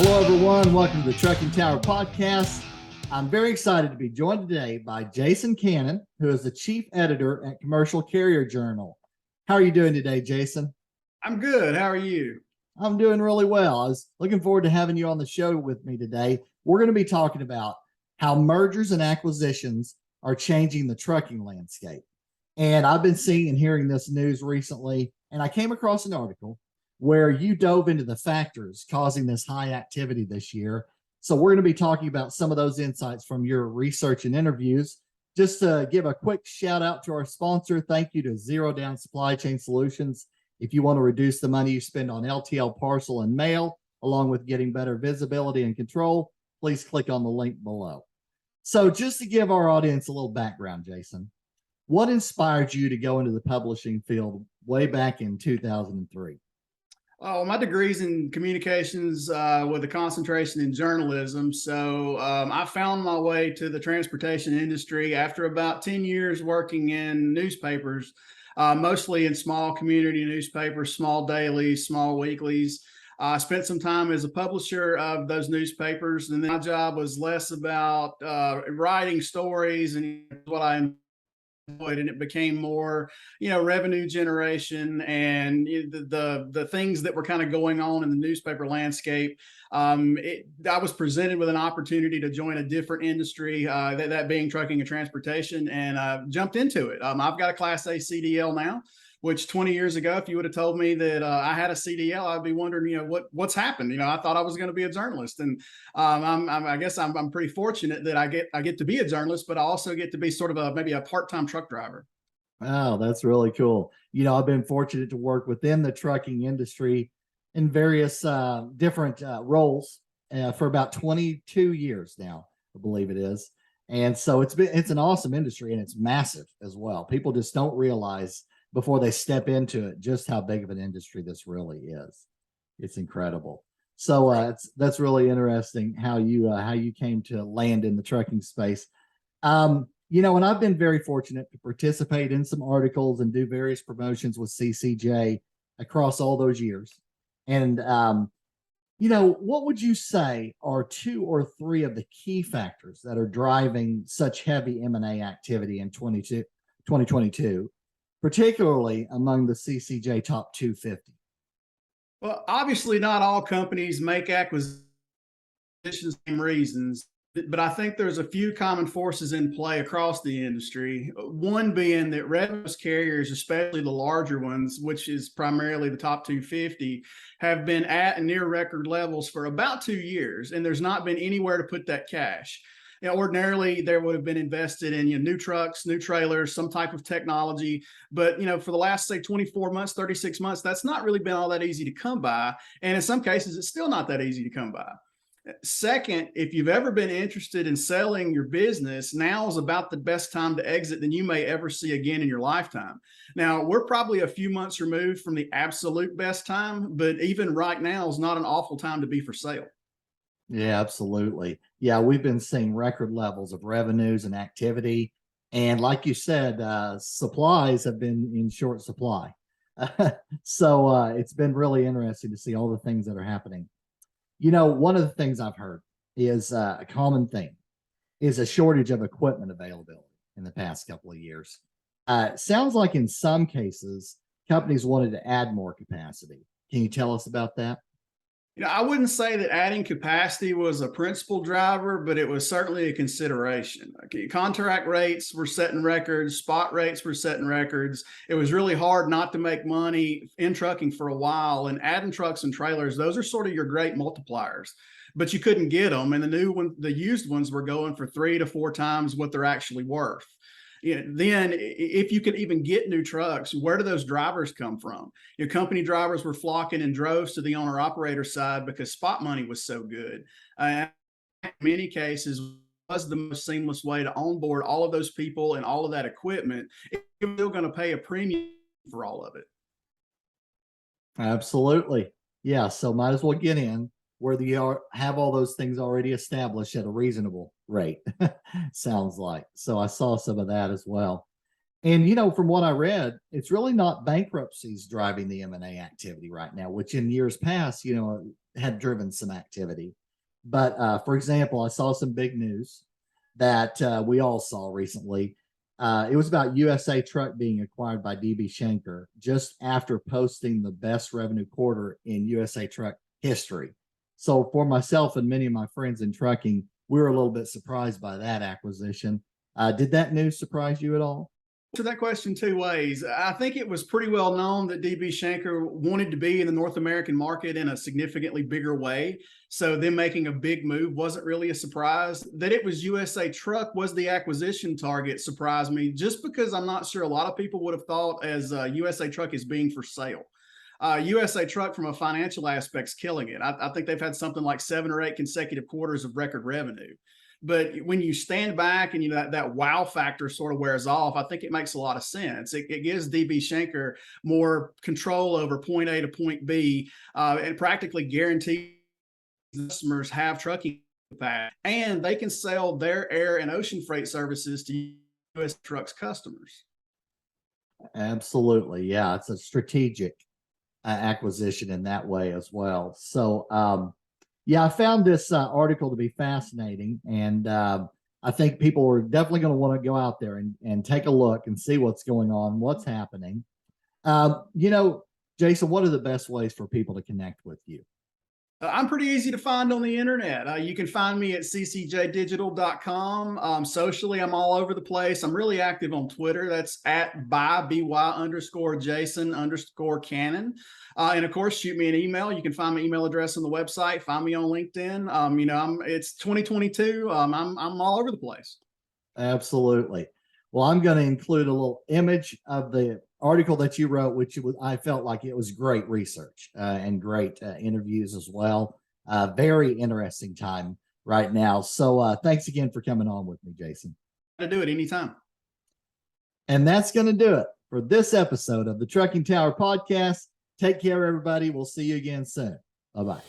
Hello, everyone. Welcome to the Trucking Tower podcast. I'm very excited to be joined today by Jason Cannon, who is the chief editor at Commercial Carrier Journal. How are you doing today, Jason? I'm good. How are you? I'm doing really well. I was looking forward to having you on the show with me today. We're going to be talking about how mergers and acquisitions are changing the trucking landscape. And I've been seeing and hearing this news recently, and I came across an article where you dove into the factors causing this high activity this year. So we're going to be talking about some of those insights from your research and interviews. Just to give a quick shout out to our sponsor, thank you to Zero Down Supply Chain Solutions. If you want to reduce the money you spend on LTL parcel and mail, along with getting better visibility and control, please click on the link below. So just to give our audience a little background, Jason, what inspired you to go into the publishing field way back in 2003? Oh, my degree's in communications with a concentration in journalism. So I found my way to the transportation industry after about 10 years working in newspapers, mostly in small community newspapers, small dailies, small weeklies. I spent some time as a publisher of those newspapers, and then my job was less about writing stories and what I and it became more, revenue generation and the things that were kind of going on in the newspaper landscape. I was presented with an opportunity to join a different industry, that being trucking and transportation, and jumped into it. I've got a Class A CDL now, which 20 years ago, if you would have told me that I had a CDL, I'd be wondering, what's happened. I thought I was going to be a journalist, and I guess I'm pretty fortunate that I get to be a journalist, but I also get to be sort of maybe a part-time truck driver. Wow, that's really cool. I've been fortunate to work within the trucking industry in various different roles for about 22 years now, I believe it is. And so it's an awesome industry, and it's massive as well. People just don't realize before they step into it just how big of an industry this really is. It's incredible. So that's really interesting how you came to land in the trucking space. And I've been very fortunate to participate in some articles and do various promotions with CCJ across all those years. And what would you say are 2 or 3 of the key factors that are driving such heavy M&A activity in 2022, particularly among the CCJ top 250? Well, obviously not all companies make acquisitions for the same reasons, but I think there's a few common forces in play across the industry. One being that revenue carriers, especially the larger ones, which is primarily the top 250, have been at and near record levels for about 2 years, and there's not been anywhere to put that cash. Ordinarily, there would have been invested in new trucks, new trailers, some type of technology. But for the last, say, 24 months, 36 months, that's not really been all that easy to come by. And in some cases, it's still not that easy to come by. Second, if you've ever been interested in selling your business, now is about the best time to exit than you may ever see again in your lifetime. Now, we're probably a few months removed from the absolute best time, but even right now is not an awful time to be for sale. Yeah, absolutely. Yeah, we've been seeing record levels of revenues and activity. And like you said, supplies have been in short supply. So it's been really interesting to see all the things that are happening. One of the things I've heard is a common thing is a shortage of equipment availability in the past couple of years. Sounds like in some cases, companies wanted to add more capacity. Can you tell us about that? I wouldn't say that adding capacity was a principal driver, but it was certainly a consideration. Contract rates were setting records, spot rates were setting records. It was really hard not to make money in trucking for a while, and adding trucks and trailers, those are sort of your great multipliers. But you couldn't get them, and the used ones were going for 3 to 4 times what they're actually worth. Then if you could even get new trucks, where do those drivers come from? Company drivers were flocking in droves to the owner operator side because spot money was so good. In many cases, was the most seamless way to onboard all of those people and all of that equipment. You're still going to pay a premium for all of it. Absolutely. Yeah. So might as well get in where you have all those things already established at a reasonable rate. Sounds like. So I saw some of that as well. And from what I read, it's really not bankruptcies driving the M&A activity right now, which in years past, had driven some activity. But for example, I saw some big news that we all saw recently. It was about USA Truck being acquired by DB Schenker just after posting the best revenue quarter in USA Truck history. So for myself and many of my friends in trucking, we were a little bit surprised by that acquisition. Did that news surprise you at all? To that question two ways. I think it was pretty well known that DB Schenker wanted to be in the North American market in a significantly bigger way. So them making a big move wasn't really a surprise. That it was USA Truck was the acquisition target surprised me, just because I'm not sure a lot of people would have thought as USA Truck is being for sale. USA Truck from a financial aspect's killing it. I think they've had something like 7 or 8 consecutive quarters of record revenue. But when you stand back and that wow factor sort of wears off, I think it makes a lot of sense. It gives DB Schenker more control over point A to point B, and practically guarantees customers have trucking capacity, and they can sell their air and ocean freight services to US Truck's customers. Absolutely. Yeah, it's a strategic acquisition in that way as well. So, yeah, I found this article to be fascinating, and I think people are definitely going to want to go out there and take a look and see what's going on, what's happening. Jason, what are the best ways for people to connect with you? I'm pretty easy to find on the internet. You can find me at ccjdigital.com. Socially, I'm all over the place. I'm really active on Twitter. That's at by_Jason_Cannon. And of course, shoot me an email. You can find my email address on the website. Find me on LinkedIn. It's 2022. I'm all over the place. Absolutely. Well, I'm going to include a little image of the article that you wrote, I felt like it was great research and great interviews as well. Very interesting time right now. So thanks again for coming on with me, Jason. To do it anytime. And that's going to do it for this episode of the Trucking Tower podcast. Take care, everybody. We'll see you again soon. Bye-bye.